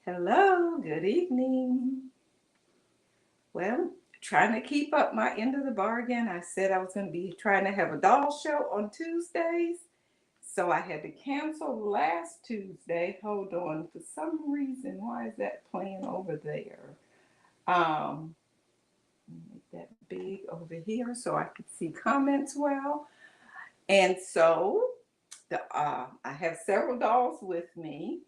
Hello, good evening. Well, trying to keep up my end of the bargain. I said I was going to be trying to have a doll show on Tuesdays. So I had to cancel last Tuesday. Hold on. For some reason, why is that playing over there? Um, Make that big over here so I can see comments well. And so I have several dolls with me.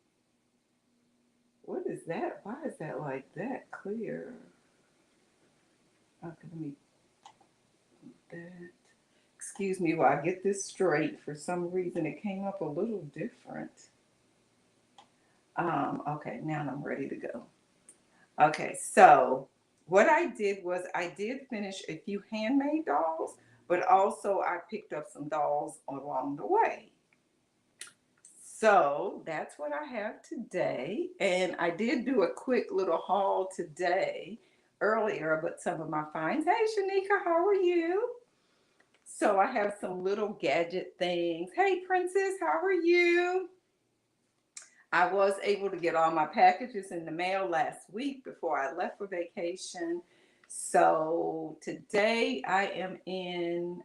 What is that? Why is that like that clear? Okay, let me that. Excuse me while I get this straight. For some reason, it came up a little different. Okay, now I'm ready to go. Okay, so what I did was I did finish a few handmade dolls, but also I picked up some dolls along the way. So that's what I have today. And I did do a quick little haul today earlier, but some of my finds. Hey, Shanika, how are you? So I have some little gadget things. Hey, Princess, how are you? I was able to get all my packages in the mail last week before I left for vacation. So today I am in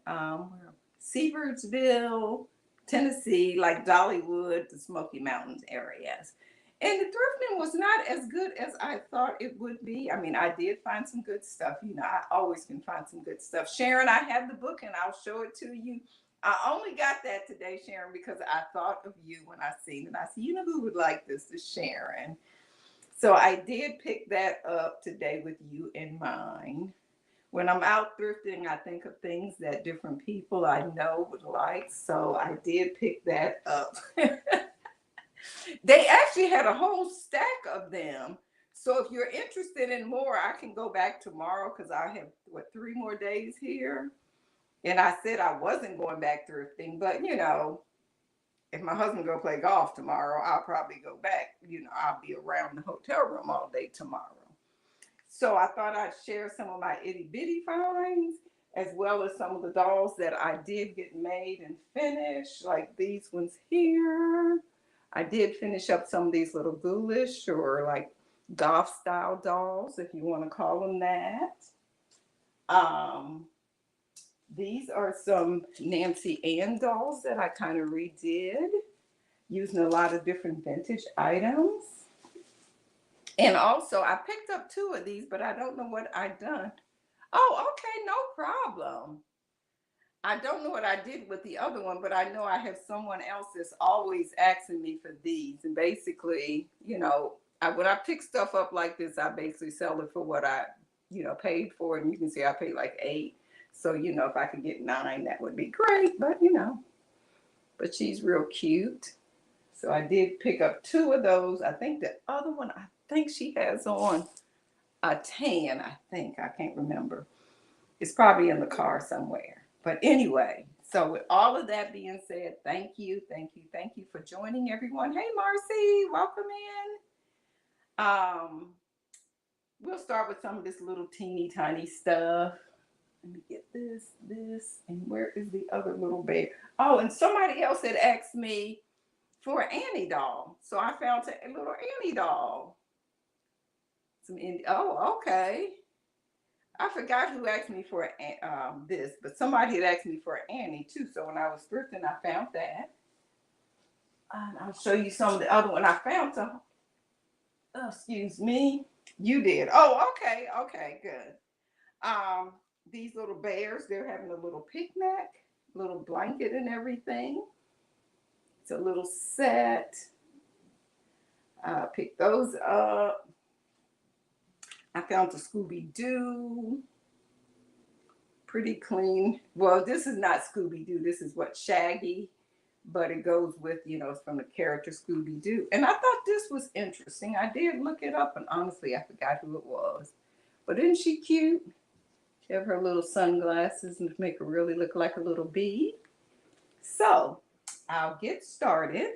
Seafordsville, Tennessee, like Dollywood, the Smoky Mountains areas. And the thrifting was not as good as I thought it would be. I mean, I did find some good stuff. You know, I always can find some good stuff. Sharon, I have the book and I'll show it to you. I only got that today, Sharon, because I thought of you when I seen it. I said, you know who would like this is Sharon. So I did pick that up today with you in mind. When I'm out thrifting, I think of things that different people I know would like. So I did pick that up. They actually had a whole stack of them. So if you're interested in more, I can go back tomorrow because I have, what, 3 more days here. And I said I wasn't going back thrifting, but if my husband go play golf tomorrow, I'll probably go back. I'll be around the hotel room all day tomorrow. So I thought I'd share some of my itty bitty finds, as well as some of the dolls that I did get made and finished, like these ones here. I did finish up some of these little ghoulish or like golf style dolls, if you want to call them that. Um, these are some Nancy Ann dolls that I kind of redid using a lot of different vintage items. And also, I picked up two of these, but I don't know what I done. Oh, okay, no problem. I don't know what I did with the other one, but I know I have someone else that's always asking me for these. And basically, when I pick stuff up like this, I basically sell it for what I, paid for it. And you can see I paid like 8. So, if I could get 9, that would be great. But she's real cute. So I did pick up two of those. I think the other one, I think she has on a tan, I think. I can't remember. It's probably in the car somewhere. But anyway, so with all of that being said, thank you, thank you, thank you for joining everyone. Hey, Marcy, welcome in. We'll start with some of this little teeny tiny stuff. Let me get this, and where is the other little bear? Oh, and somebody else had asked me for an Annie doll. So I found a little Annie doll. Oh, okay. I forgot who asked me for this, but somebody had asked me for an Annie too. So when I was thrifting, I found that. And I'll show you some of the other one. I found some. Oh, excuse me. You did. Oh, okay. Okay, good. Um, these little bears, they're having a little picnic, little blanket and everything. It's a little set. Pick those up. I found the Scooby Doo. Pretty clean. Well, this is not Scooby Doo. This is what Shaggy, but it goes with, it's from the character Scooby Doo. And I thought this was interesting. I did look it up, and honestly, I forgot who it was. But isn't she cute? She have her little sunglasses and make her really look like a little bee. So I'll get started.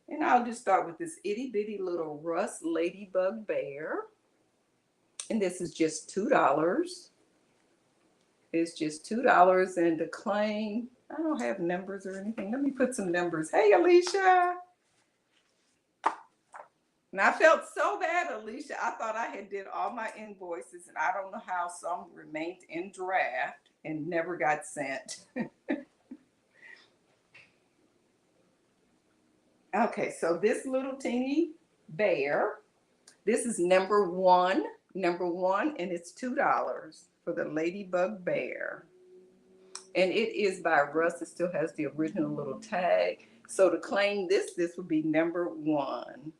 And I'll just start with this itty bitty little Rust Ladybug bear. And this is just $2. It's just $2 and to claim. I don't have numbers or anything. Let me put some numbers. Hey, Alicia. And I felt so bad, Alicia. I thought I had did all my invoices, and I don't know how some remained in draft and never got sent. Okay, so this little teeny bear, this is number one, and it's $2 for the Ladybug Bear. And it is by Russ. It still has the original little tag. So to claim this would be number one.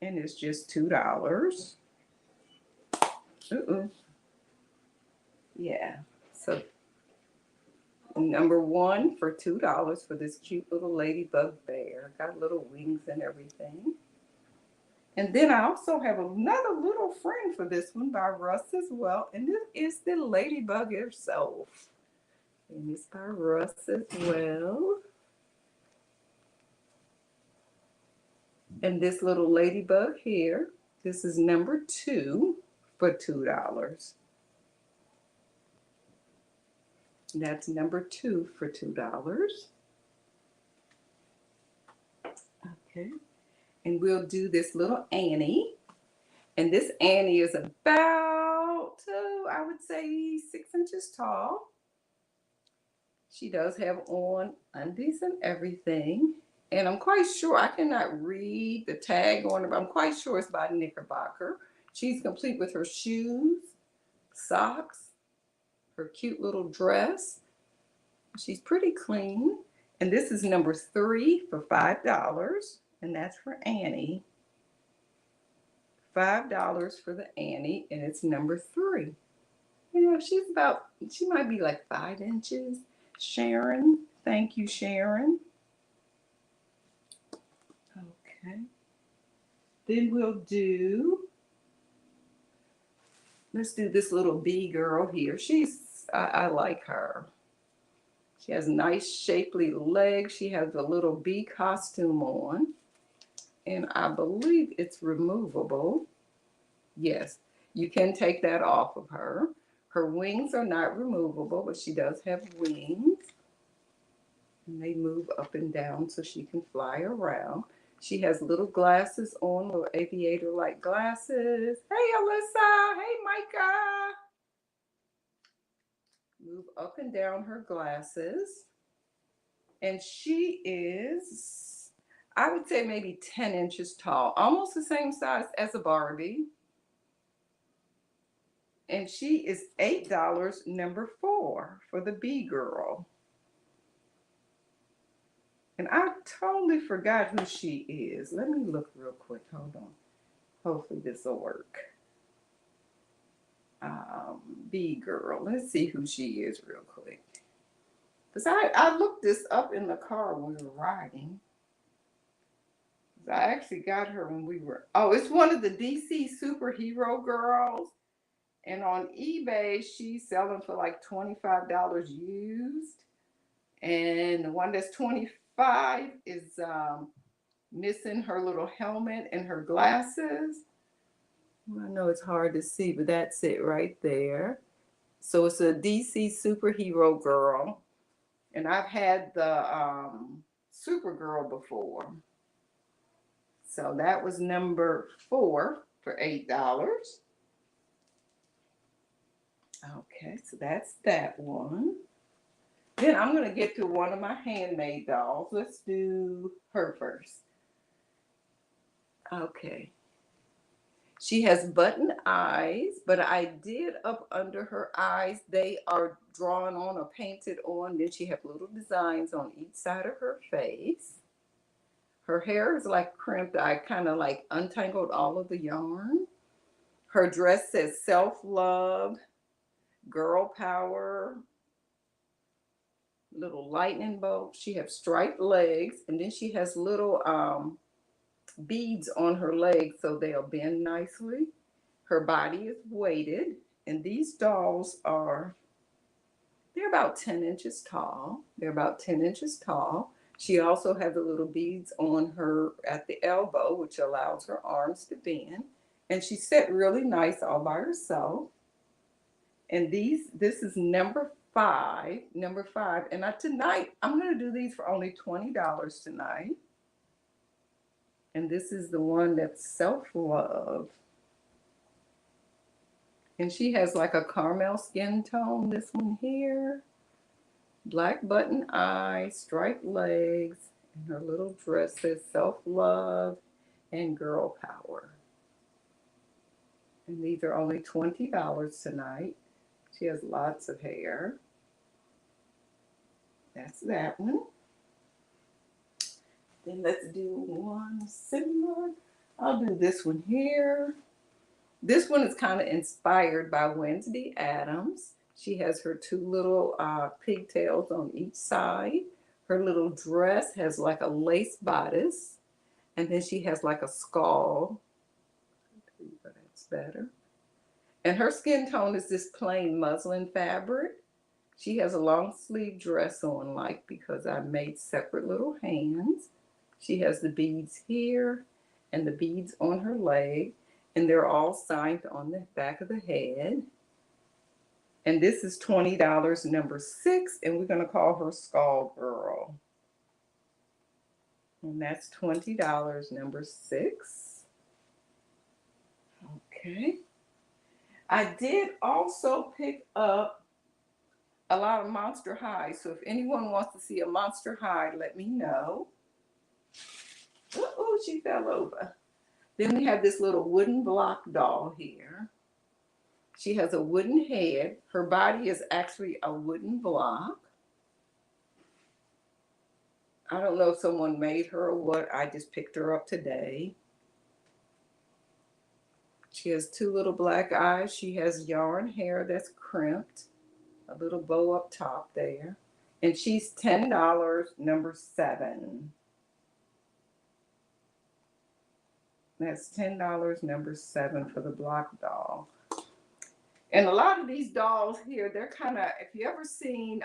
And it's just $2. Uh-uh. Yeah. So number one for $2 for this cute little ladybug bear. Got little wings and everything. And then I also have another little friend for this one by Russ as well. And this is the ladybug herself. And it's by Russ as well. And this little ladybug here, this is number two for $2. That's number two for $2. Okay. And we'll do this little Annie. And this Annie is about, I would say, 6 inches tall. She does have on undies and everything. And I'm quite sure, I cannot read the tag on it, but I'm quite sure it's by Knickerbocker. She's complete with her shoes, socks, her cute little dress. She's pretty clean. And this is number three for $5. And that's for Annie. $5 for the Annie, and it's number three. You know, she might be like 5 inches. Sharon, thank you, Sharon. Okay. Then let's do this little bee girl here. I like her. She has nice shapely legs. She has a little bee costume on. And I believe it's removable. Yes, you can take that off of her. Her wings are not removable, but she does have wings. And they move up and down so she can fly around. She has little glasses on, little aviator-like glasses. Hey, Alyssa. Hey, Micah. Move up and down her glasses. And she is, I would say, maybe 10 inches tall, almost the same size as a Barbie. And she is $8, number four for the bee girl. And I totally forgot who she is. Let me look real quick. Hold on. Hopefully this will work. Bee girl. Let's see who she is real quick. Because I looked this up in the car when we were riding. I actually got her when it's one of the DC superhero girls. And on eBay, she's selling for like $25 used. And the one that's 25 is missing her little helmet and her glasses. Well, I know it's hard to see, but that's it right there. So it's a DC superhero girl. And I've had the Supergirl before. So that was number four for $8. Okay, so that's that one. Then I'm going to get to one of my handmade dolls. Let's do her first. Okay. She has button eyes, but I did up under her eyes. They are drawn on or painted on. Then she has little designs on each side of her face. Her hair is like crimped. I kind of like untangled all of the yarn. Her dress says self-love, girl power, little lightning bolt. She has striped legs, and then she has little beads on her legs so they'll bend nicely. Her body is weighted, and these dolls they're about 10 inches tall. She also has the little beads on her at the elbow, which allows her arms to bend. And she's set really nice all by herself. And this is number five. And tonight, I'm going to do these for only $20 tonight. And this is the one that's self-love. And she has like a caramel skin tone, this one here. Black button eyes, striped legs, and her little dress says self-love and girl power. And these are only $20 tonight. She has lots of hair. That's that one. Then let's do one similar. I'll do this one here. This one is kind of inspired by Wednesday Addams. She has her two little pigtails on each side. Her little dress has like a lace bodice. And then she has like a skull. That's better. And her skin tone is this plain muslin fabric. She has a long sleeve dress on, like, because I made separate little hands. She has the beads here and the beads on her leg, and they're all signed on the back of the head. And this is $20, number 6, and we're going to call her Skull Girl. And that's $20, number 6. Okay. I did also pick up a lot of Monster High. So if anyone wants to see a Monster High, let me know. Oh, she fell over. Then we have this little wooden block doll here. She has a wooden head. Her body is actually a wooden block. I don't know if someone made her or what. I just picked her up today. She has two little black eyes. She has yarn hair that's crimped. A little bow up top there. And she's $10, number 7. That's $10, number 7 for the block doll. And a lot of these dolls here, they're kind of, if you ever seen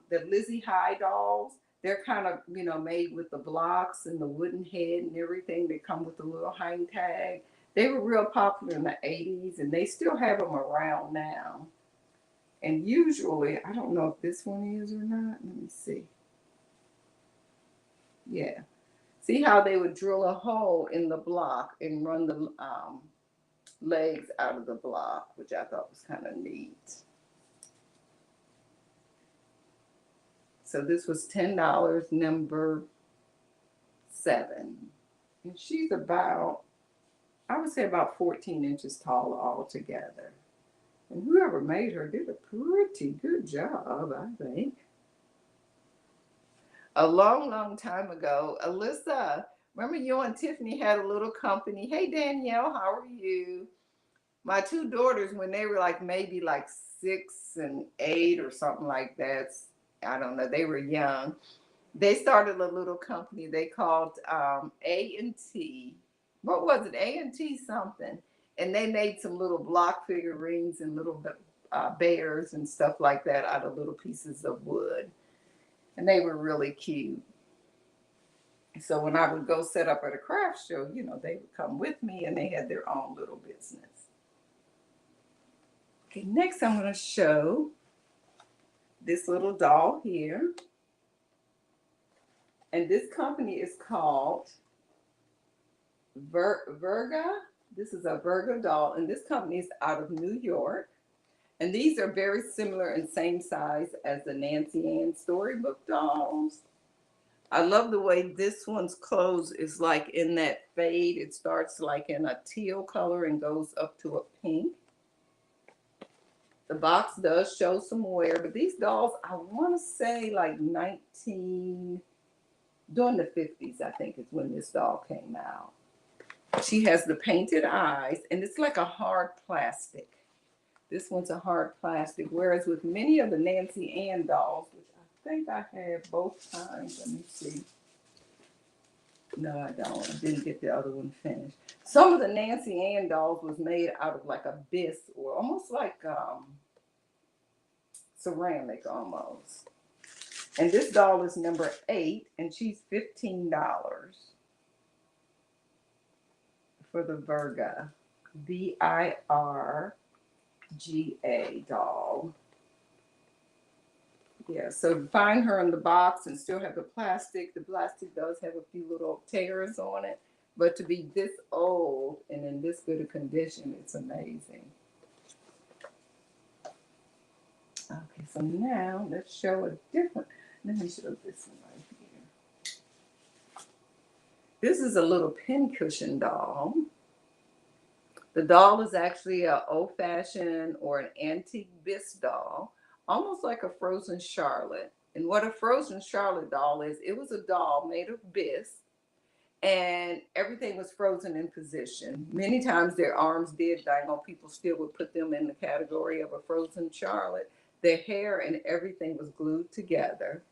the Lizzie High dolls, they're kind of, made with the blocks and the wooden head and everything. They come with a little hang tag. They were real popular in the 80s, and they still have them around now. And usually, I don't know if this one is or not. Let me see. Yeah. See how they would drill a hole in the block and run the legs out of the block, which I thought was kind of neat. So this was $10, number 7. And she's about, I would say about 14 inches tall altogether. And whoever made her did a pretty good job, I think. A long, long time ago, Alyssa, remember you and Tiffany had a little company. Hey, Danielle, how are you? My two daughters, when they were maybe 6 and 8 or something like that, I don't know, they were young. They started a little company they called A&T. What was it? A&T something. And they made some little block figurines and little bears and stuff like that out of little pieces of wood. And they were really cute. So when I would go set up at a craft show, they would come with me, and they had their own little business. Okay, next I'm going to show this little doll here. And this company is called Verga. This is a Verga doll, and this company is out of New York. And these are very similar in same size as the Nancy Ann storybook dolls. I love the way this one's clothes is in that fade. It starts in a teal color and goes up to a pink. The box does show some wear, but these dolls, I want to say during the 50s, I think is when this doll came out. She has the painted eyes, and it's like a hard plastic. This one's a hard plastic, whereas with many of the Nancy Ann dolls, which I think I have both times. Let me see. No, I don't. I didn't get the other one finished. Some of the Nancy Ann dolls was made out of a bisque, or almost ceramic almost. And this doll is number 8, and she's $15 for the Verga. Virga doll. Yeah, so to find her in the box and still have the plastic does have a few little tears on it. But to be this old and in this good a condition, it's amazing. Okay, so now let's show a different, let me show this one right here. This is a little pincushion doll. The doll is actually an old-fashioned or an antique bisque doll, almost like a frozen Charlotte. And what a frozen Charlotte doll is, it was a doll made of bisque and everything was frozen in position. Many times their arms did dangle. People still would put them in the category of a frozen Charlotte. Their hair and everything was glued together.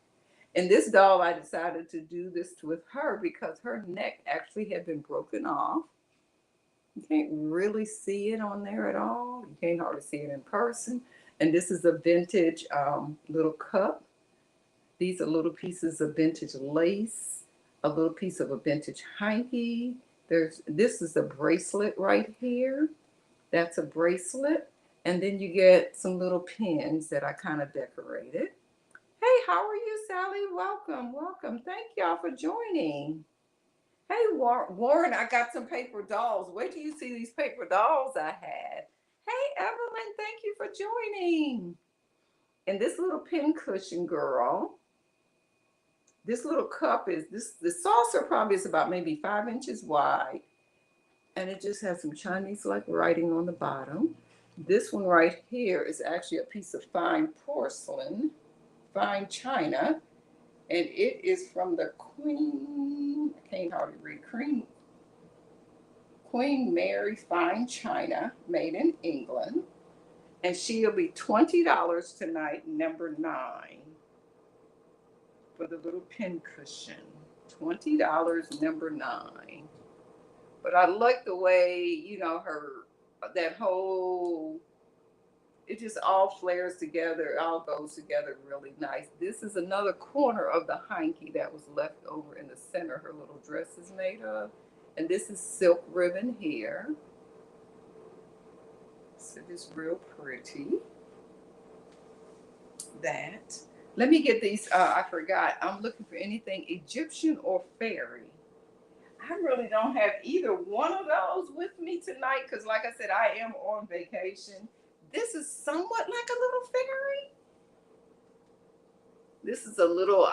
And this doll, I decided to do this with her because her neck actually had been broken off. You can't really see it on there at all. You can't hardly see it in person. And this is a vintage little cup. These are little pieces of vintage lace, a little piece of a vintage hanky. This is a bracelet right here. That's a bracelet. And then you get some little pins that I kind of decorated. Hey, how are you, Sally? Welcome, welcome. Thank y'all for joining. Hey, Warren, I got some paper dolls. Wait till you see these paper dolls I had. Hey, Evelyn, thank you for joining. And this little pincushion girl, this little cup the saucer probably is about maybe 5 inches wide. And it just has some Chinese-like writing on the bottom. This one right here is actually a piece of fine porcelain, fine china. And it is from the Queen, I can't hardly read, Queen Mary fine china, made in England. And she'll be $20 tonight, number 9, for the little pincushion. $20, number 9. But I like the way, you know, that whole, it just all flares together. It all goes together really nice. This is another corner of the hanky that was left over in the center her little dress is made of. And this is silk ribbon here. So it's real pretty. That. Let me get these. I forgot. I'm looking for anything Egyptian or fairy. I really don't have either one of those with me tonight because, like I said, I am on vacation. This is somewhat like a little fairy. This is a little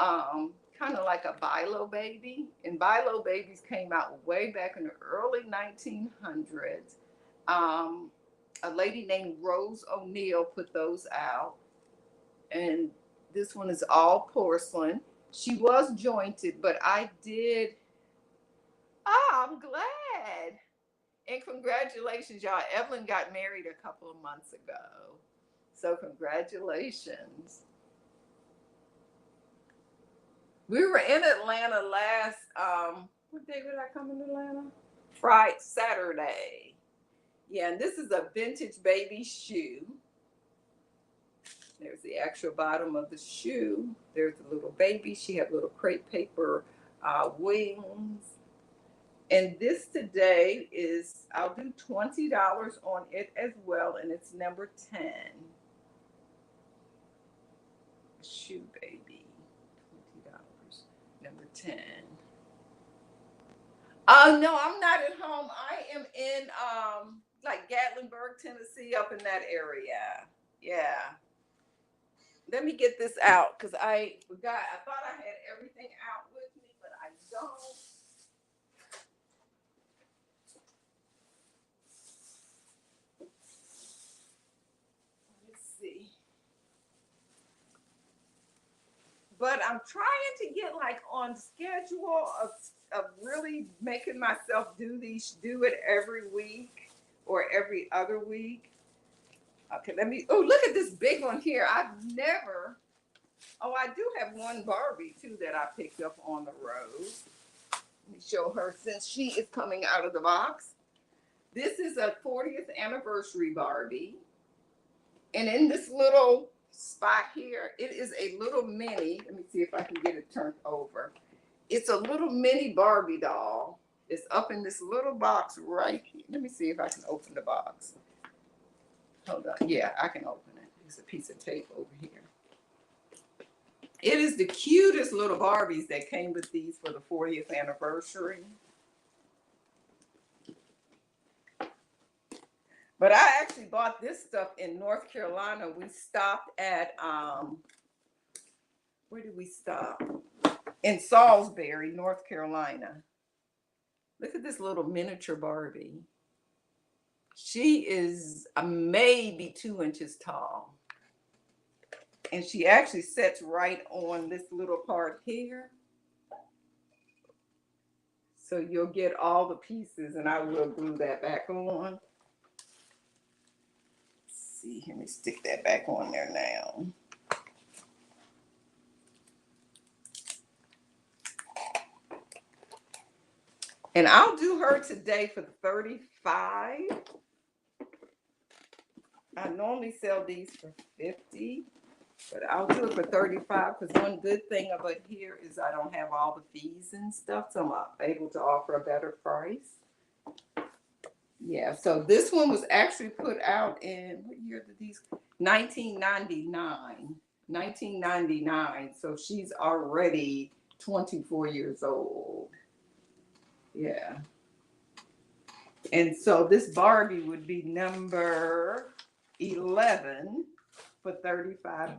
kind of like a Bilo baby. And Bilo babies came out way back in the early 1900s. A lady named Rose O'Neill put those out. And this one is all porcelain. She was jointed, but I did. Oh, I'm glad. And congratulations, y'all. Evelyn got married a couple of months ago. So congratulations. We were in Atlanta last, what day did I come in Atlanta? Friday, Saturday. Yeah, and this is a vintage baby shoe. There's the actual bottom of the shoe. There's the little baby. She had little crepe paper wings. And this today is, I'll do $20 on it as well, and it's number 10. Shoe baby, $20, number 10. Oh, no, I'm not at home. I am in like Gatlinburg, Tennessee, up in that area. Yeah. Let me get this out because I forgot. I thought I had everything out with me, but I don't. Let's see. But I'm trying to get like on schedule of really making myself do it every week or every other week. Okay, look at this big one here. I do have one Barbie too that I picked up on the road. Let me show her since she is coming out of the box. This is a 40th anniversary Barbie. And in this little spot here, it is a little mini. Let me see if I can get it turned over. It's a little mini Barbie doll. It's up in this little box right here. Let me see if I can open the box. Hold on. Yeah, I can open it. There's a piece of tape over here. It is the cutest little Barbies that came with these for the 40th anniversary. But I actually bought this stuff in North Carolina. We stopped at where did we stop? In Salisbury, North Carolina. Look at this little miniature Barbie. She is maybe 2 inches tall. And she actually sits right on this little part here. So you'll get all the pieces, and I will glue that back on. Let's see, let me stick that back on there now. And I'll do her today for $35. I normally sell these for $50, but I'll do it for $35 because one good thing about here is I don't have all the fees and stuff, so I'm able to offer a better price. Yeah, so this one was actually put out in, what year did these? 1999. 1999. So she's already 24 years old. Yeah. And so this Barbie would be number 11 for $35.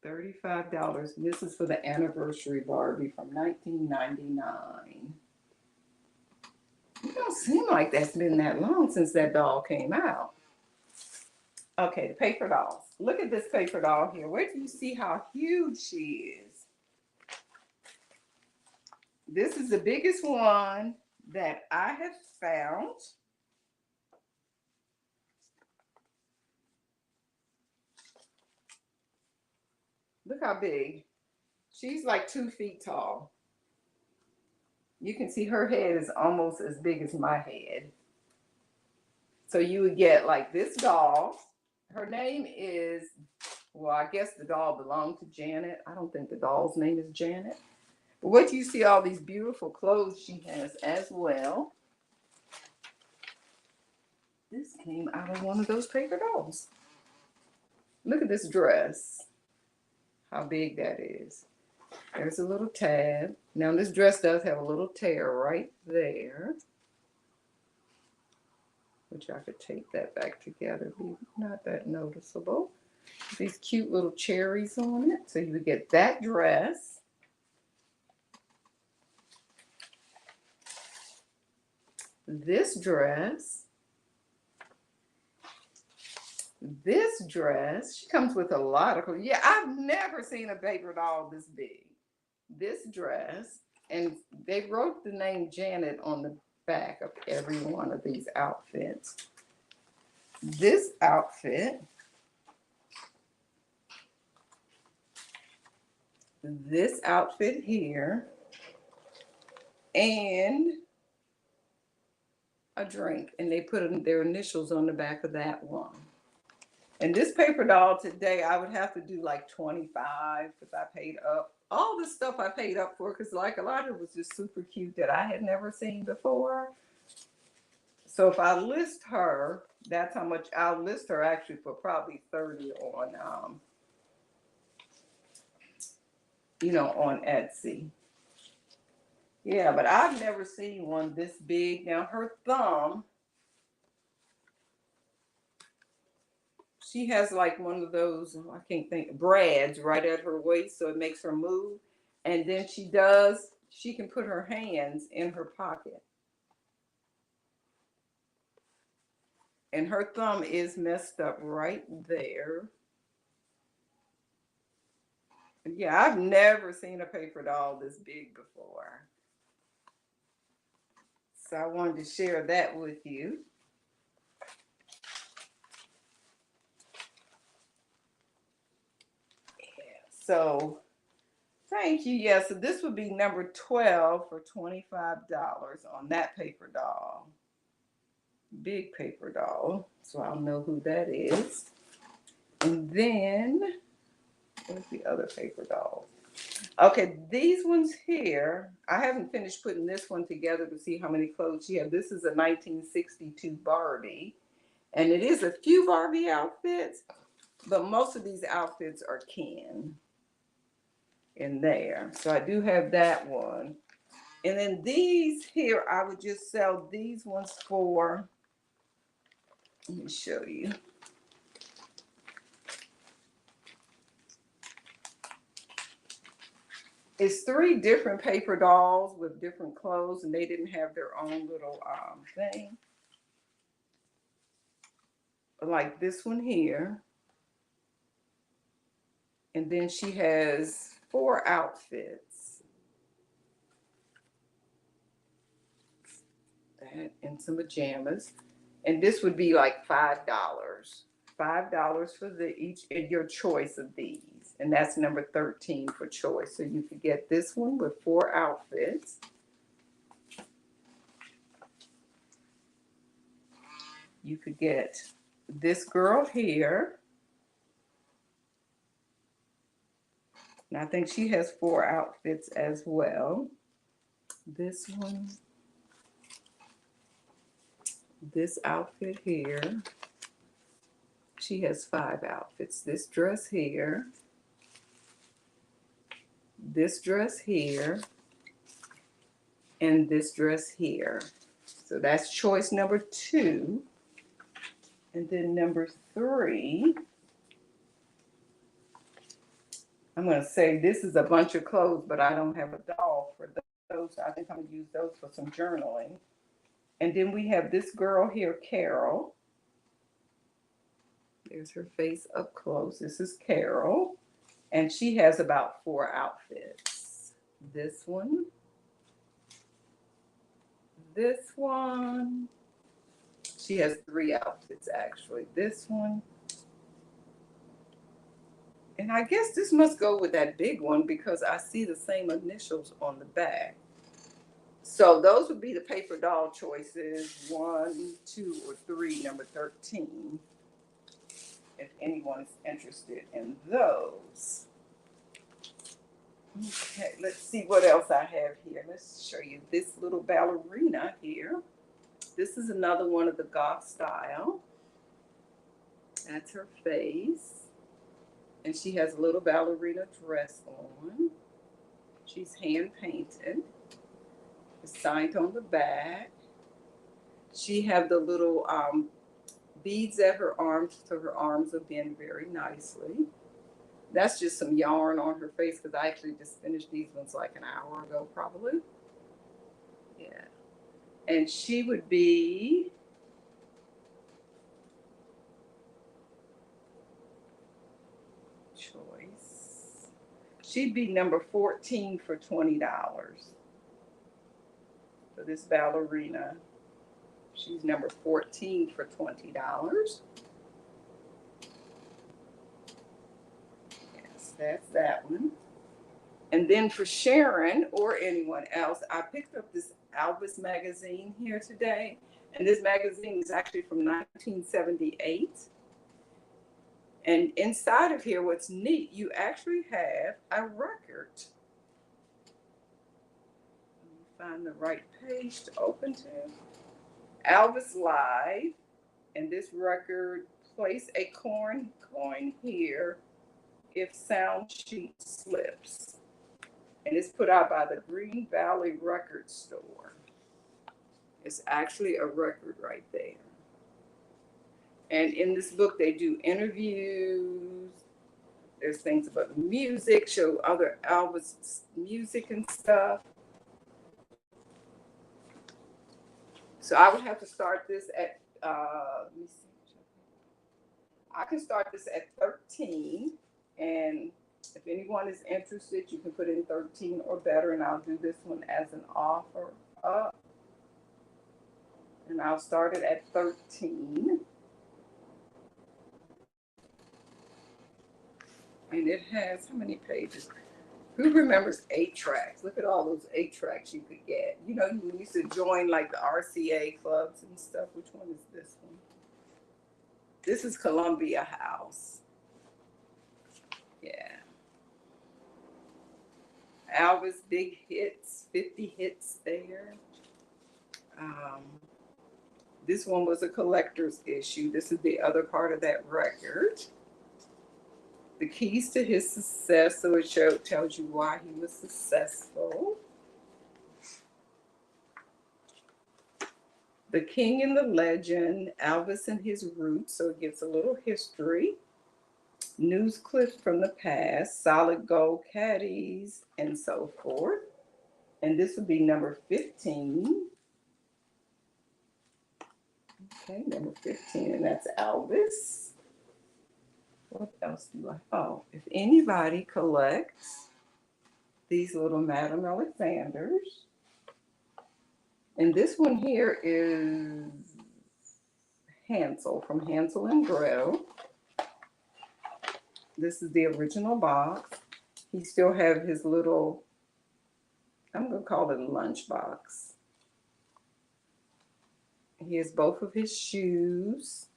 $35. This is for the anniversary Barbie from 1999. It don't seem like that's been that long since that doll came out. Okay, the paper dolls. Look at this paper doll here. Where do you see how huge she is? This is the biggest one that I have found. Look how big. She's like 2 feet tall. You can see her head is almost as big as my head. So you would get like this doll. Her name is, well, I guess the doll belonged to Janet. I don't think the doll's name is Janet. But what you see, all these beautiful clothes she has as well. This came out of one of those paper dolls. Look at this dress. How big that is. There's a little tab. Now this dress does have a little tear right there, which I could take that back together. Not that noticeable. These cute little cherries on it. So you would get that dress. This dress. This dress, she comes with a lot of clothes. Yeah, I've never seen a paper doll this big. This dress, and they wrote the name Janet on the back of every one of these outfits. This outfit, this outfit here, and a drink, and they put their initials on the back of that one. And this paper doll today, I would have to do like 25 because I paid up. All the stuff I paid up for, because like a lot of it was just super cute that I had never seen before. So if I list her, that's how much I'll list her actually for probably 30 on, on Etsy. Yeah, but I've never seen one this big. Now her thumb, she has like one of those, I can't think, brads right at her waist, so it makes her move. And then she can put her hands in her pocket. And her thumb is messed up right there. Yeah, I've never seen a paper doll this big before. So I wanted to share that with you. So thank you. Yeah, so this would be number 12 for $25 on that paper doll. Big paper doll. So I'll know who that is. And then, where's the other paper doll? Okay, these ones here, I haven't finished putting this one together to see how many clothes she has. This is a 1962 Barbie. And it is a few Barbie outfits, but most of these outfits are Ken in there. So I do have that one. And then these here, I would just sell these ones for, let me show you. It's 3 different paper dolls with different clothes, and they didn't have their own little thing. Like this one here. And then she has 4 outfits. That and some pajamas. And this would be like $5. $5 for each in your choice of these. And that's number 13 for choice. So you could get this one with 4 outfits. You could get this girl here. And I think she has 4 outfits as well. This one. This outfit here. She has 5 outfits. This dress here. This dress here. And this dress here. So that's choice number 2. And then number 3, I'm going to say this is a bunch of clothes, but I don't have a doll for those. I think I'm going to use those for some journaling. And then we have this girl here, Carol. There's her face up close. This is Carol. And she has about 4 outfits. This one. This one. She has 3 outfits, actually. This one. And I guess this must go with that big one because I see the same initials on the back. So those would be the paper doll choices, 1, 2, or 3, number 13, if anyone is interested in those. Okay, let's see what else I have here. Let's show you this little ballerina here. This is another one of the goth style. That's her face. And she has a little ballerina dress on. She's hand painted. It's signed on the back. She have the little beads at her arms, so her arms are bent very nicely. That's just some yarn on her face because I actually just finished these ones like an hour ago, probably. Yeah. And she would be choice. She'd be number 14 for $20. For this ballerina. She's number 14 for $20. Yes, that's that one. And then for Sharon or anyone else, I picked up this Albus magazine here today. And this magazine is actually from 1978. And inside of here, what's neat, you actually have a record. Let me find the right page to open to. Albus Live, and this record, place a coin here if sound sheet slips. And it's put out by the Green Valley Record Store. It's actually a record right there. And in this book, they do interviews. There's things about music, show other Albus music and stuff. So I would have to start this at, let me see. I can start this at 13. And if anyone is interested, you can put in 13 or better, and I'll do this one as an offer up. And I'll start it at 13. And it has, how many pages? Who remembers 8 tracks? Look at all those 8 tracks you could get. You know, you used to join like the RCA clubs and stuff. Which one is this one? This is Columbia House. Yeah. Albus Big Hits, 50 hits there. This one was a collector's issue. This is the other part of that record. The keys to his success, so it tells you why he was successful. The King and the Legend, Elvis and His Roots, so it gives a little history. News clips from the past, solid gold caddies, and so forth. And this would be number 15. Okay, number 15, and that's Elvis. What else do I? Oh, if anybody collects these little Madame Alexanders, and this one here is Hansel from Hansel and Gretel. This is the original box. He still have his little, I'm going to call it a lunchbox. He has both of his shoes.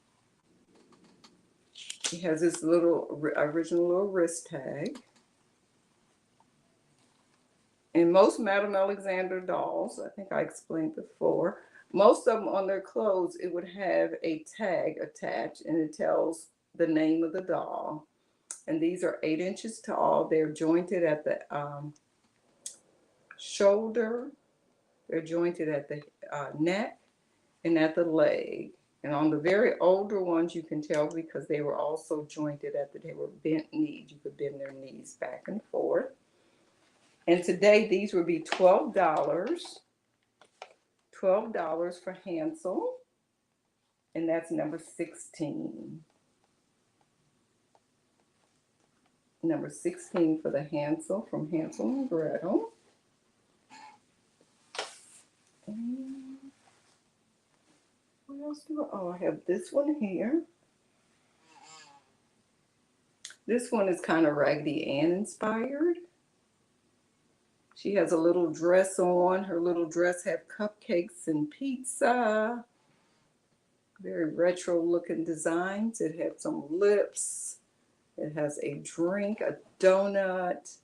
He has this little original little wrist tag. And most Madame Alexander dolls, I think I explained before, most of them on their clothes, it would have a tag attached and it tells the name of the doll. And these are 8 inches tall. They're jointed at the shoulder. They're jointed at the neck and at the leg. And on the very older ones, you can tell because they were also jointed they were bent knees. You could bend their knees back and forth. And today, these would be $12. $12 for Hansel. And that's number 16. Number 16 for the Hansel from Hansel and Gretel. And what else do I? Oh, I have this one here. This one is kind of Raggedy Ann inspired. She has a little dress on. Her little dress have cupcakes and pizza. Very retro looking designs. It has some lips. It has a drink, a donut.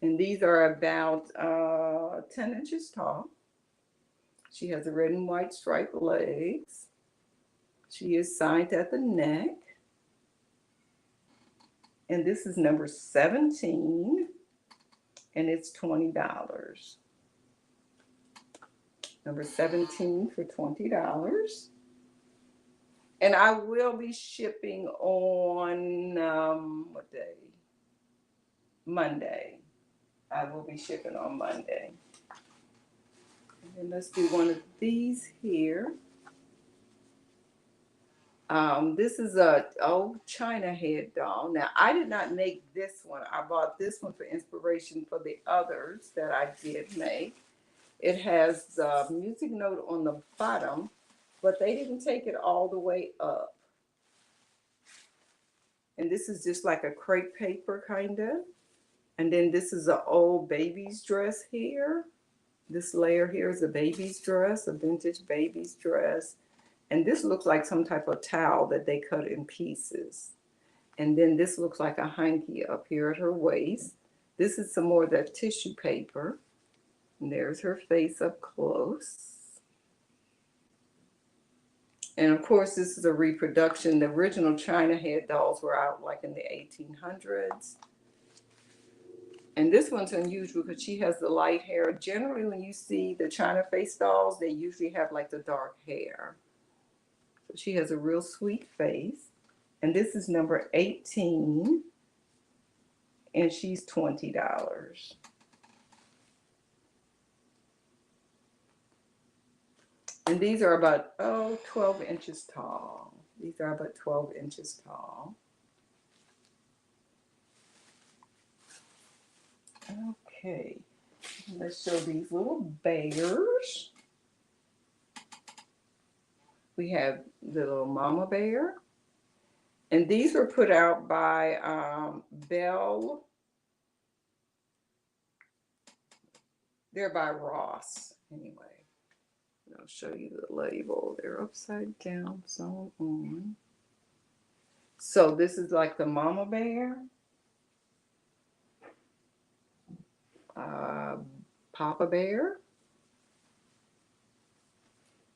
And these are about 10 inches tall. She has the red and white striped legs. She is signed at the neck. And this is number 17. And it's $20. Number 17 for $20. And I will be shipping on what day? Monday. I will be shipping on Monday. And then let's do one of these here. This is a old China head doll. Now, I did not make this one. I bought this one for inspiration for the others that I did make. It has the music note on the bottom, but they didn't take it all the way up. And this is just like a crepe paper kind of. And then this is an old baby's dress here. This layer here is a baby's dress, a vintage baby's dress. And this looks like some type of towel that they cut in pieces. And then this looks like a hanky up here at her waist. This is some more of that tissue paper. And there's her face up close. And of course, this is a reproduction. The original China head dolls were out like in the 1800s. And this one's unusual because she has the light hair. Generally, when you see the China face dolls, they usually have like the dark hair. So she has a real sweet face. And this is number 18. And she's $20. And these are about, 12 inches tall. These are about 12 inches tall. Okay, let's show these little bears. We have the little mama bear. And these were put out by Bell. They're by Ross, anyway. I'll show you the label. They're upside down, sewn on. So this is like the mama bear. Papa Bear.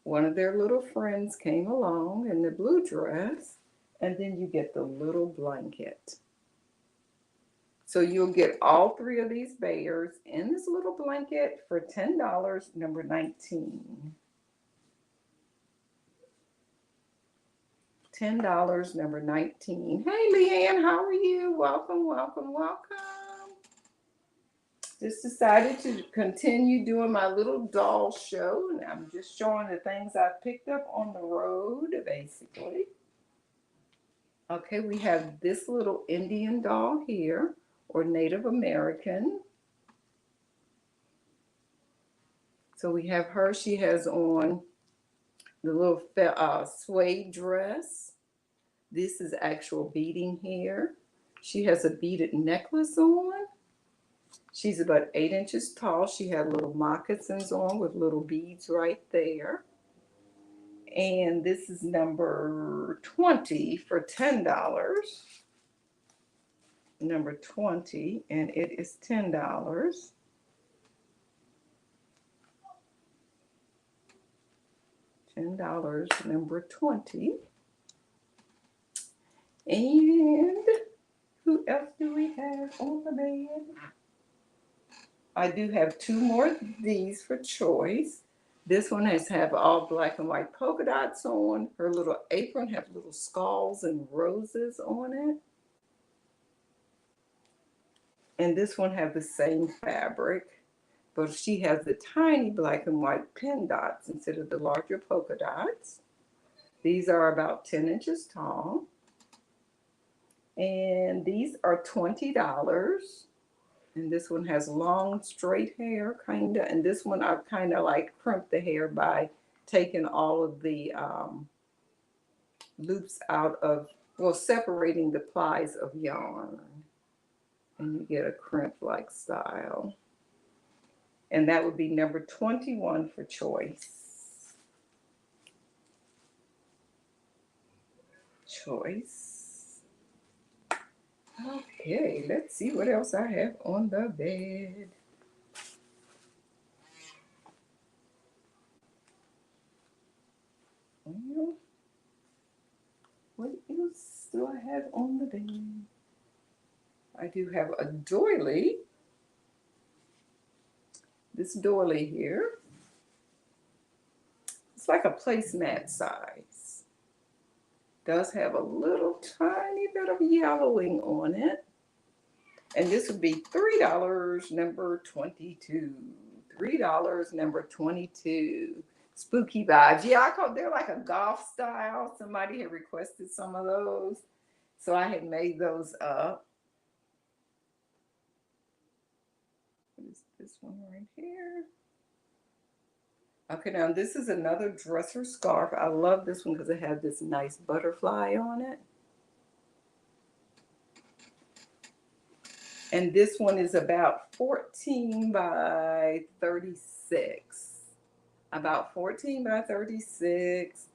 One of their little friends came along in the blue dress, and then you get the little blanket. So you'll get all 3 of these bears in this little blanket for $10, number 19. $10, number 19. Hey, Leanne, how are you? Welcome, welcome, welcome. Just decided to continue doing my little doll show, and I'm just showing the things I picked up on the road, basically. Okay, we have this little Indian doll here, or Native American. So we have her. She has on the little suede dress. This is actual beading here. She has a beaded necklace on. She's about 8 inches tall. She had little moccasins on with little beads right there. And this is number 20 for $10. Number 20, and it is $10. $10, number 20. And who else do we have on the bed? I do have 2 more of these for choice. This one has have all black and white polka dots on. Her little apron have little skulls and roses on it. And this one have the same fabric, but she has the tiny black and white pin dots instead of the larger polka dots. These are about 10 inches tall. And these are $20. And this one has long straight hair, kind of. And this one I kind of like crimped the hair by taking all of the loops out of, well, separating the plies of yarn. And you get a crimp-like style. And that would be number 21 for choice. Choice. Okay, let's see what else I have on the bed. Well, what else do I have on the bed? I do have a doily. This doily here. It's like a placemat size. Does have a little tiny bit of yellowing on it. And this would be $3, number 22. $3, number 22. Spooky vibes. Yeah, they're like a golf style. Somebody had requested some of those. So I had made those up. What is this one right here? Okay, now this is another dresser scarf. I love this one because it has this nice butterfly on it. And this one is about 14 by 36. About 14 by 36.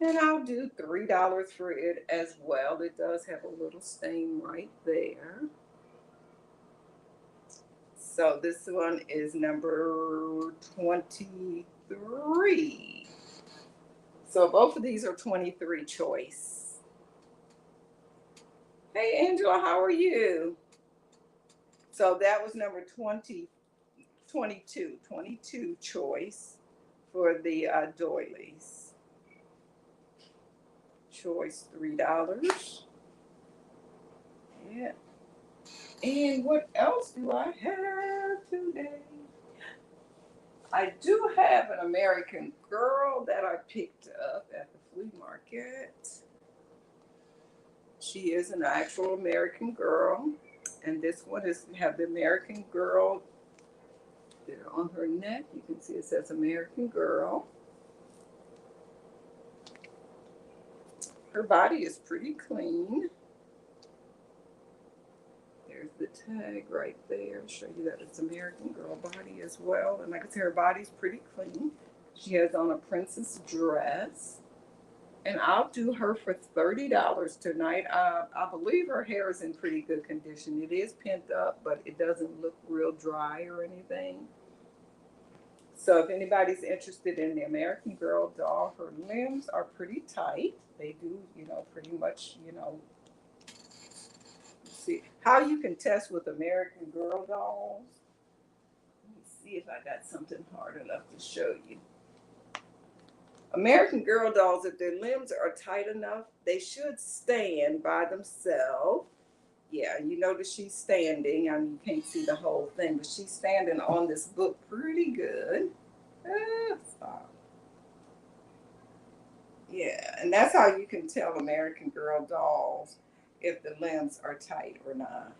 And I'll do $3 for it as well. It does have a little stain right there. So this one is number 23. So both of these are 23 choice. Hey, Angela, how are you? So that was number 22 choice for the doilies. Choice $3. Yeah. And what else do I have today? I do have an American Girl that I picked up at the flea market. She is an actual American Girl. And this one is have the American Girl there on her neck. You can see it says American Girl. Her body is pretty clean. There's the tag right there. I'll show you that it's American Girl body as well. And like I said, her body's pretty clean. She has on a princess dress. And I'll do her for $30 tonight. I believe her hair is in pretty good condition. It is pent up, but it doesn't look real dry or anything. So if anybody's interested in the American Girl doll, her limbs are pretty tight. They do, pretty much, see how you can test with American Girl dolls. Let me see if I got something hard enough to show you. American Girl dolls, if their limbs are tight enough, they should stand by themselves. Yeah, you notice she's standing. I mean, you can't see the whole thing, but she's standing on this book pretty good. Stop. Yeah, and that's how you can tell American Girl dolls if the limbs are tight or not.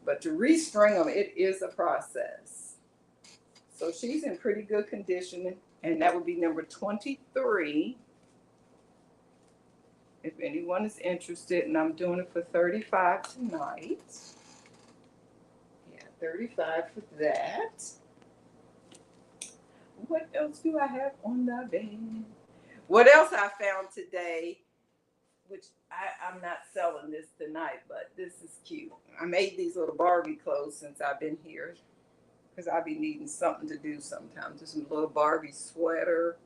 But to restring them, it is a process. So she's in pretty good condition, and that would be number 23. If anyone is interested, and I'm doing it for 35 tonight. Yeah, 35 for that. What else do I have on the bed? What else I found today, which I'm not selling this tonight, but this is cute. I made these little Barbie clothes since I've been here because I'll be needing something to do sometimes. Just a little Barbie sweater.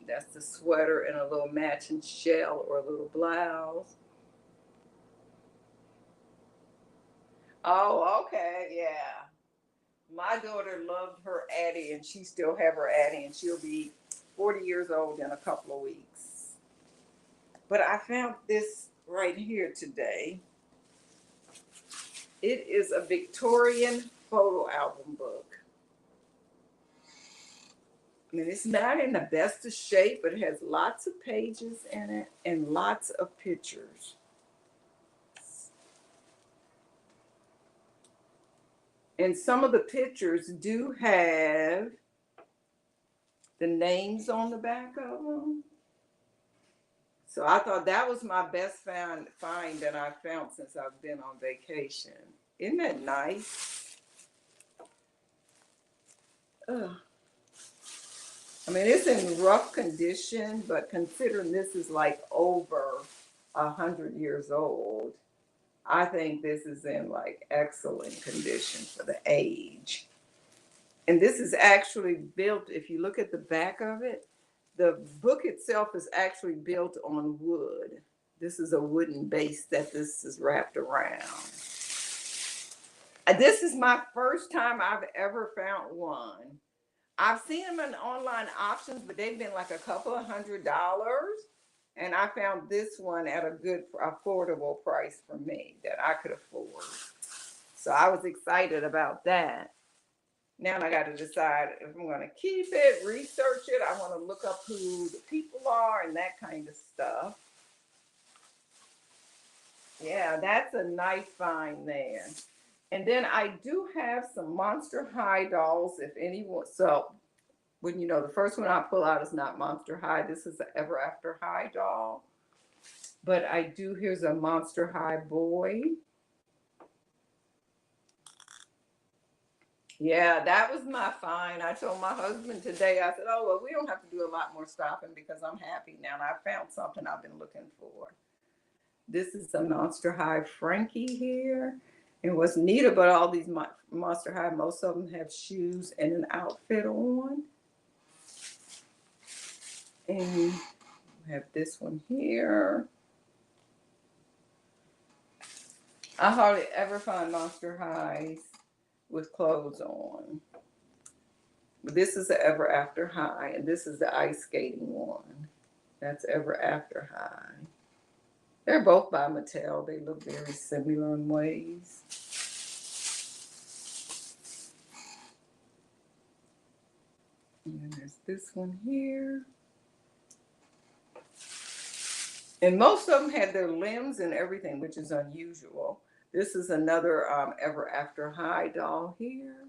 That's the sweater and a little matching shell or a little blouse. Oh, okay, yeah. My daughter loved her Addie, and she still have her Addie, and she'll be 40 years old in a couple of weeks. But I found this right here today. It is a Victorian photo album book. I mean, it's not in the best of shape, but it has lots of pages in it and lots of pictures. And some of the pictures do have the names on the back of them. So I thought that was my best find that I found since I've been on vacation. Isn't that nice? Ugh. I mean, it's in rough condition, but considering this is like over 100 years old, I think this is in like excellent condition for the age. And this is actually built, if you look at the back of it, the book itself is actually built on wood. This is a wooden base that this is wrapped around. This is my first time I've ever found one. I've seen them in online options, but they've been like a couple of $100. And I found this one at a good, affordable price for me that I could afford. So I was excited about that. Now I got to decide if I'm going to keep it, research it. I want to look up who the people are and that kind of stuff. Yeah, that's a nice find there. And then I do have some Monster High dolls if anyone. So, when you know, the first one I pull out is not Monster High. This is the Ever After High doll. But I do, here's a Monster High boy. Yeah, that was my find. I told my husband today, I said, oh, well, we don't have to do a lot more shopping because I'm happy now. And I found something I've been looking for. This is a Monster High Frankie here. And what's neat about all these Monster High, most of them have shoes and an outfit on. And we have this one here. I hardly ever find Monster Highs with clothes on. But this is the Ever After High, and this is the ice skating one. That's Ever After High. They're both by Mattel. They look very similar in ways. And then there's this one here. And most of them had their limbs and everything, which is unusual. This is another Ever After High doll here.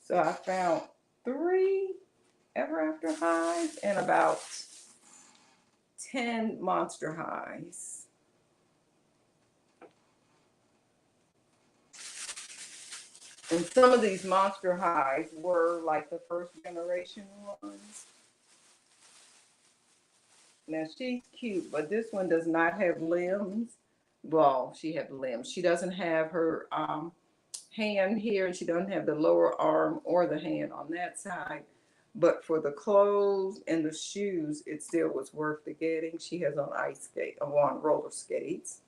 So I found 3 Ever After Highs and about 10 Monster Highs. And some of these Monster Highs were like the first generation ones. Now she's cute, but this one does not have limbs. Well, she had limbs. She doesn't have her hand here, and she doesn't have the lower arm or the hand on that side. But for the clothes and the shoes, it still was worth the getting. She has on on roller skates.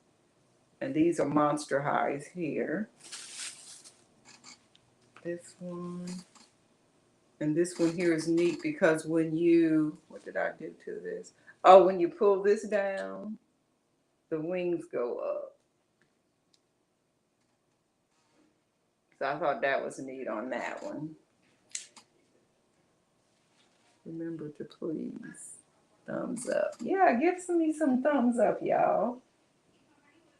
And these are Monster Highs here. This one. And this one here is neat because when you, what did I do to this? Oh, when you pull this down, the wings go up. So I thought that was neat on that one. Remember to please thumbs up. Yeah, give me some thumbs up, y'all.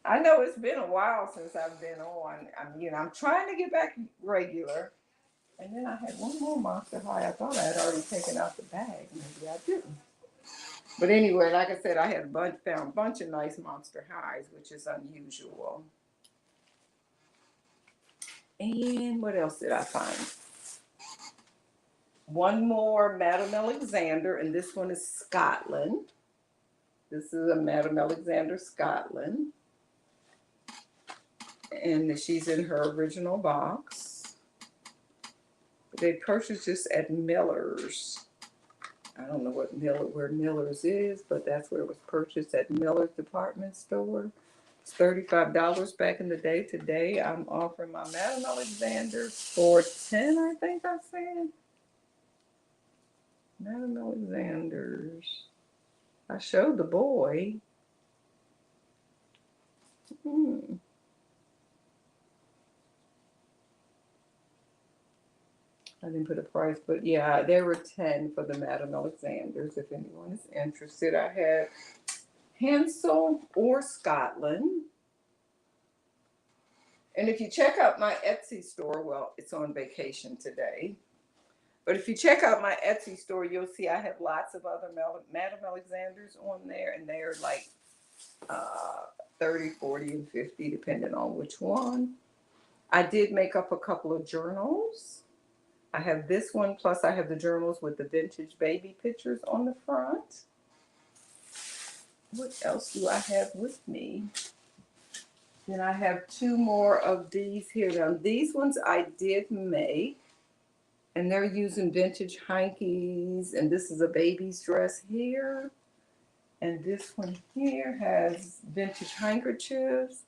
I know it's been a while since I've been on. I'm trying to get back regular. And then I had one more Monster High. I thought I had already taken out the bag. Maybe I didn't. But anyway, like I said, I had found a bunch of nice Monster Highs, which is unusual. And what else did I find? One more Madame Alexander, and this one is Scotland. This is a Madame Alexander Scotland. And she's in her original box. They purchased this at Miller's. I don't know where Miller's is, but that's where it was purchased, at Miller's department store. It's $35 back in the day. Today I'm offering my Madame Alexander for $10, I think I said. Madame Alexander's. I showed the boy. I didn't put a price, but yeah, there were 10 for the Madame Alexanders. If anyone is interested, I have Hansel or Scotland. And if you check out my Etsy store, well, it's on vacation today. But if you check out my Etsy store, you'll see I have lots of other Madame Alexanders on there, and they're like 30, 40, and 50, depending on which one. I did make up a couple of journals. I have this one, plus I have the journals with the vintage baby pictures on the front. What else do I have with me? Then I have two more of these here. Now, these ones I did make, and they're using vintage hankies, and this is a baby's dress here. And this one here has vintage handkerchiefs,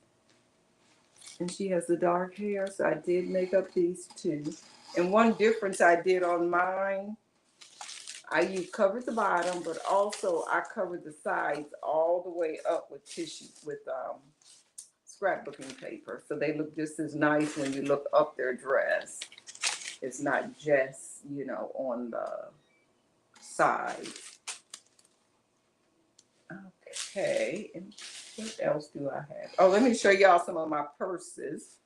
and she has the dark hair, so I did make up these two. And one difference I did on mine, I covered the bottom, but also I covered the sides all the way up with tissue, with scrapbooking paper. So they look just as nice when you look up their dress. It's not just, on the side. Okay, and what else do I have? Oh, let me show y'all some of my purses.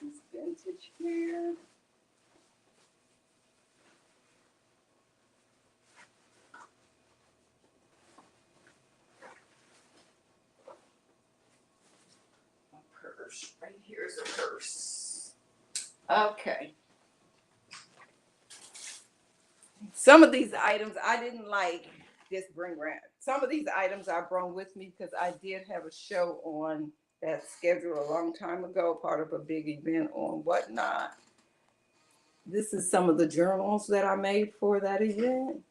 This is vintage here. Right here's a purse. Okay. Some of these items I didn't just bring around. Some of these items I brought with me because I did have a show on that scheduled a long time ago, part of a big event on Whatnot. This is some of the journals that I made for that event.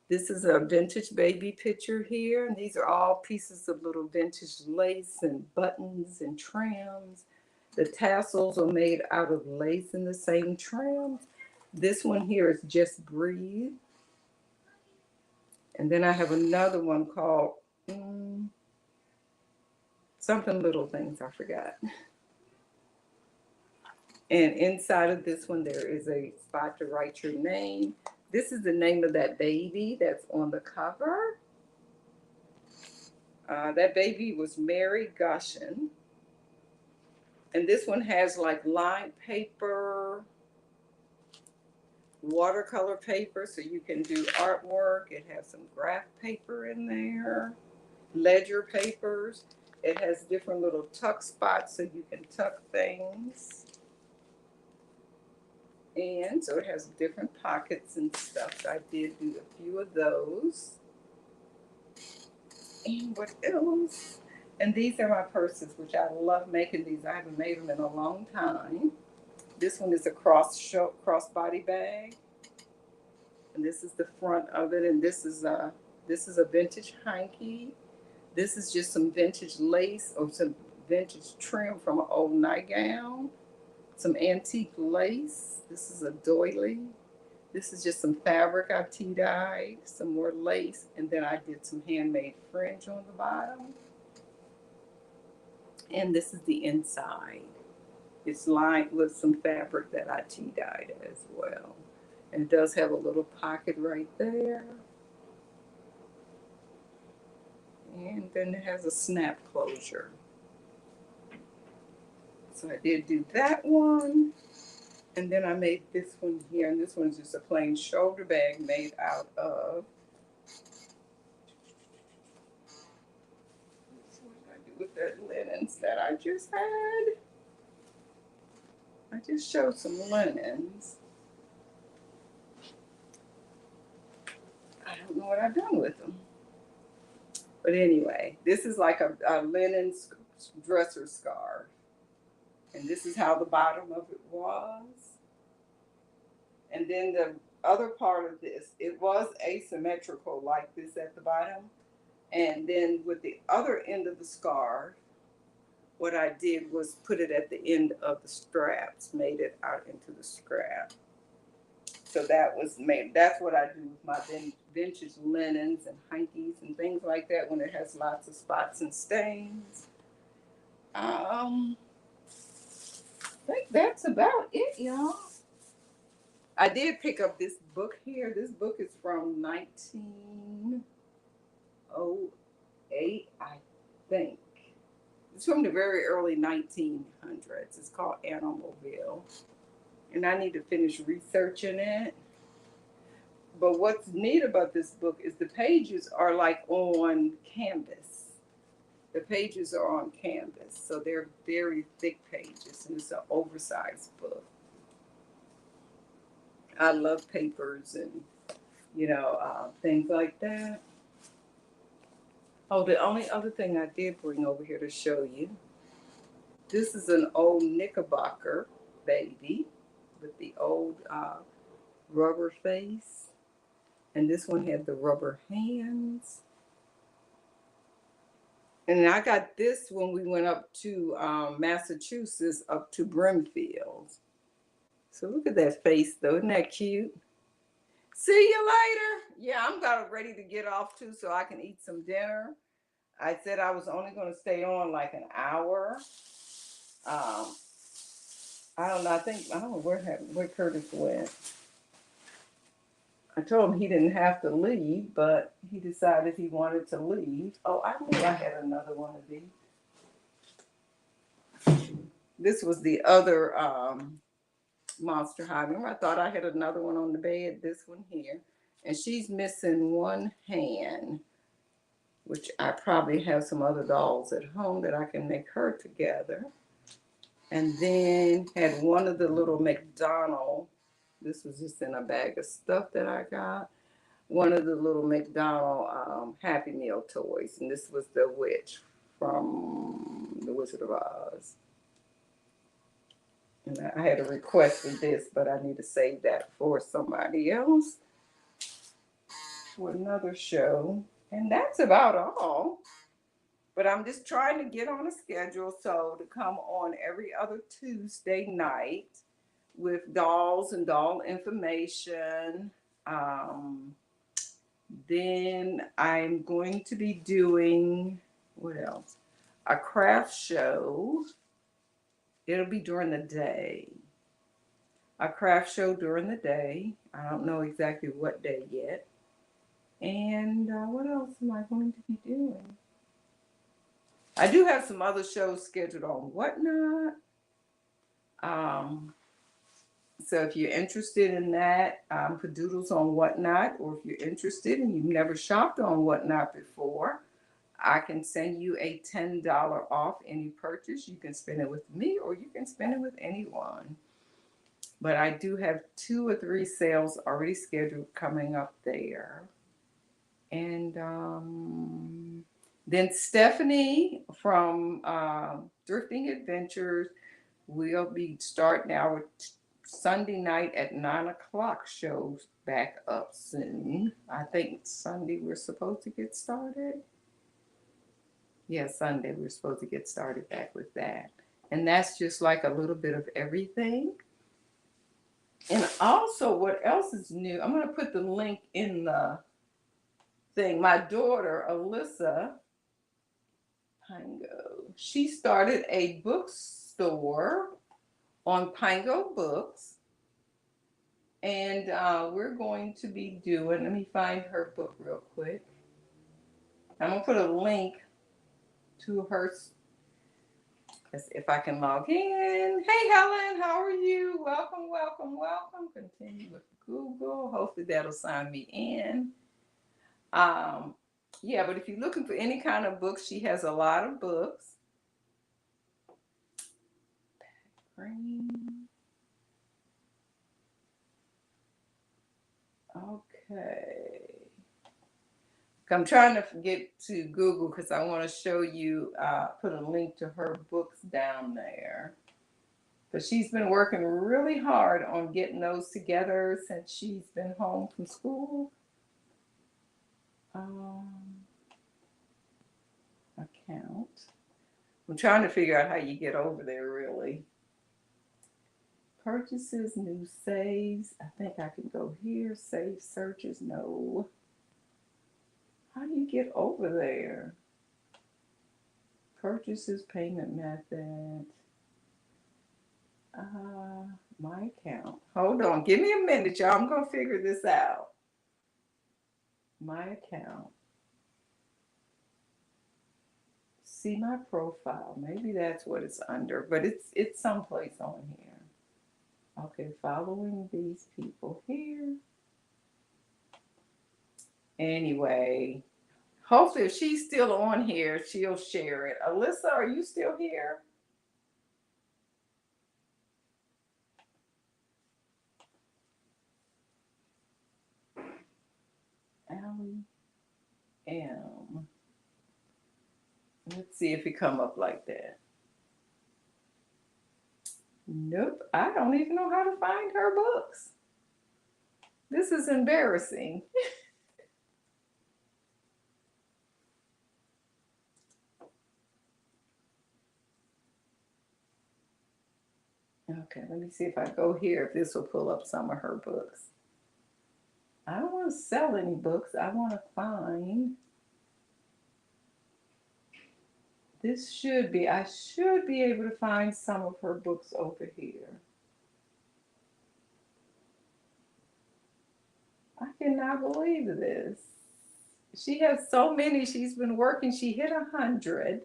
This is a vintage baby picture here, and these are all pieces of little vintage lace and buttons and trims. The tassels are made out of lace in the same trims. This one here is Just Breathe. And then I have another one called something Little Things, I forgot. And inside of this one, there is a spot to write your name. This is the name of that baby that's on the cover. That baby was Mary Gushin. And this one has like lined paper, watercolor paper, so you can do artwork. It has some graph paper in there, ledger papers. It has different little tuck spots so you can tuck things. And so it has different pockets and stuff. So I did do a few of those. And what else? And these are my purses, which I love making these. I haven't made them in a long time. This one is a crossbody bag. And this is the front of it. And this is a vintage hanky. This is just some vintage lace or some vintage trim from an old nightgown. Some antique lace. This is a doily. This is just some fabric I tea-dyed, some more lace, and then I did some handmade fringe on the bottom. And this is the inside. It's lined with some fabric that I tea-dyed as well. And it does have a little pocket right there. And then it has a snap closure. So I did do that one. And then I made this one here, and this one's just a plain shoulder bag made out of, what did I do with that linens that I just had? I just showed some linens. I don't know what I've done with them. But anyway, this is like a linen dresser scarf. And this is how the bottom of it was. And then the other part of this, it was asymmetrical like this at the bottom. And then with the other end of the scarf, what I did was put it at the end of the straps, made it out into the strap. So that's what I do with my vintage linens and hankies and things like that when it has lots of spots and stains. I think that's about it, y'all. I did pick up this book here. This book is from 1908, I think. It's from the very early 1900s. It's called Animalville. And I need to finish researching it. But what's neat about this book is the pages are like on canvas. The pages are on canvas. So they're very thick pages. And it's an oversized book. I love papers and, things like that. Oh, the only other thing I did bring over here to show you. This is an old Knickerbocker baby with the old rubber face. And this one had the rubber hands. And I got this when we went up to Massachusetts, up to Brimfield. So look at that face, though. Isn't that cute? See you later. Yeah, I'm ready to get off, too, so I can eat some dinner. I said I was only going to stay on like an hour. I don't know. I don't know where Curtis went. I told him he didn't have to leave, but he decided he wanted to leave. Oh, I knew I had another one of these. This was the other Monster High. Remember, I thought I had another one on the bed, this one here. And she's missing one hand, which I probably have some other dolls at home that I can make her together. And then had one of the little McDonald, this was just in a bag of stuff that I got, one of the little McDonald Happy Meal toys. And this was the witch from The Wizard of Oz. And I had a request for this, but I need to save that for somebody else, for another show. And that's about all. But I'm just trying to get on a schedule so to come on every other Tuesday night with dolls and doll information. Then I'm going to be doing, what else? A craft show. It'll be during the day. A craft show during the day. I don't know exactly what day yet. And what else am I going to be doing? I do have some other shows scheduled on Whatnot. So if you're interested in that, Padoodles on Whatnot, or if you're interested and you've never shopped on Whatnot before, I can send you a $10 off any purchase. You can spend it with me or you can spend it with anyone. But I do have 2 or 3 sales already scheduled coming up there. And then Stephanie from Thrifting Adventures will be starting our Sunday night at 9 o'clock shows back up soon. I think Sunday we're supposed to get started. Yeah, Sunday we're supposed to get started back with that. And that's just like a little bit of everything. And also, what else is new? I'm going to put the link in the thing. My daughter, Alyssa Pingo, she started a bookstore on Pingo Books. And we're going to be doing, let me find her book real quick. I'm going to put a link to her. Let's see if I can log in. Hey, Helen, how are you? Welcome, welcome, welcome. Continue with Google. Hopefully that'll sign me in. Yeah, but if you're looking for any kind of books, she has a lot of books. Okay. I'm trying to get to Google because I want to show you, put a link to her books down there. But she's been working really hard on getting those together since she's been home from school. Account. I'm trying to figure out how you get over there, really. Purchases, new saves. I think I can go here. Save searches. No. How do you get over there? Purchases, payment method. My account. Hold on. Give me a minute, y'all. I'm going to figure this out. My account. See my profile. Maybe that's what it's under, but it's someplace on here. Okay, following these people here. Anyway, hopefully if she's still on here, she'll share it. Alyssa, are you still here? Allie M. Let's see if it come up like that. Nope, I don't even know how to find her books. This is embarrassing. Okay, let me see if I go here, if this will pull up some of her books. I don't want to sell any books. I want to find. This should be, I should be able to find some of her books over here. I cannot believe this. She has so many. She's been working. She hit 100.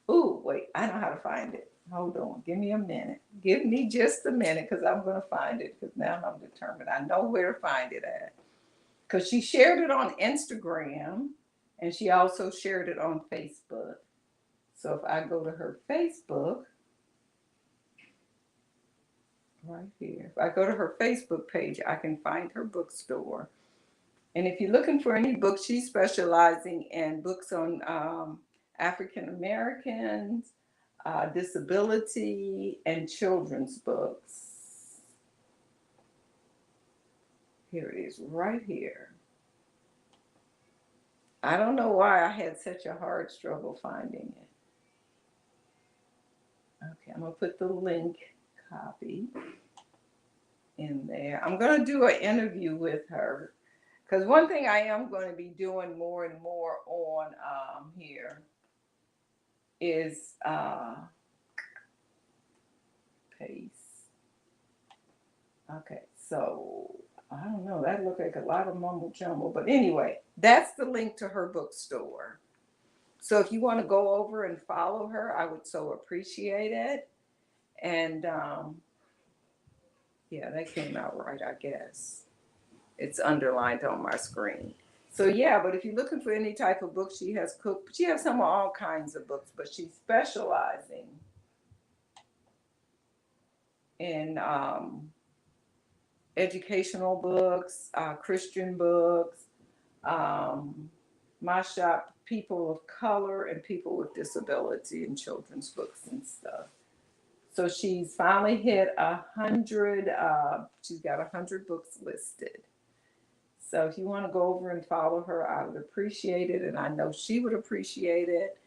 Ooh, wait, I know how to find it. Hold on. Give me a minute. Give me just a minute because I'm going to find it because now I'm determined. I know where to find it at. Because she shared it on Instagram and she also shared it on Facebook. So if I go to her Facebook, right here, if I go to her Facebook page, I can find her bookstore. And if you're looking for any books, she's specializing in books on African Americans, disability, and children's books. Here it is, right here. I don't know why I had such a hard struggle finding it. Okay, I'm going to put the link copy in there. I'm going to do an interview with her because one thing I am going to be doing more and more on here is paste. Okay, so I don't know. That looked like a lot of mumble jumble, but anyway, that's the link to her bookstore. So if you want to go over and follow her, I would so appreciate it. And yeah, that came out right, I guess. It's underlined on my screen. So yeah, but if you're looking for any type of book, she has some of all kinds of books, but she's specializing in educational books, Christian books, my shop, people of color and people with disability and children's books and stuff. So she's finally hit 100. She's got 100 books listed. So if you want to go over and follow her, I would appreciate it, and I know she would appreciate it.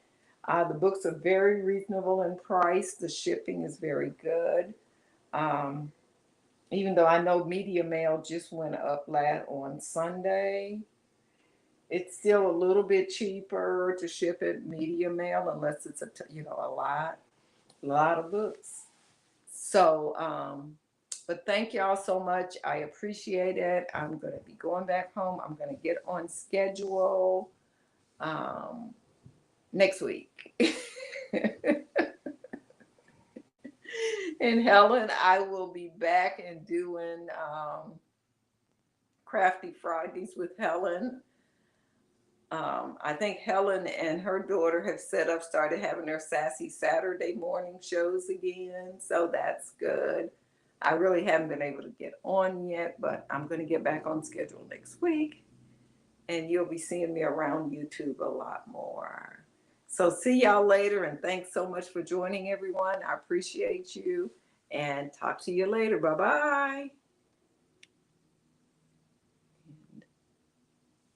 The books are very reasonable in price. The shipping is very good. Um, Even though I know Media Mail just went up on Sunday, it's still a little bit cheaper to ship it Media Mail unless it's a lot of books. So, but thank y'all so much. I appreciate it. I'm going to be going back home. I'm going to get on schedule um, next week. And Helen, I will be back and doing Crafty Fridays with Helen. I think Helen and her daughter have started having their Sassy Saturday morning shows again. So that's good. I really haven't been able to get on yet, but I'm going to get back on schedule next week. And you'll be seeing me around YouTube a lot more. So see y'all later. And thanks so much for joining, everyone. I appreciate you. And talk to you later. Bye bye.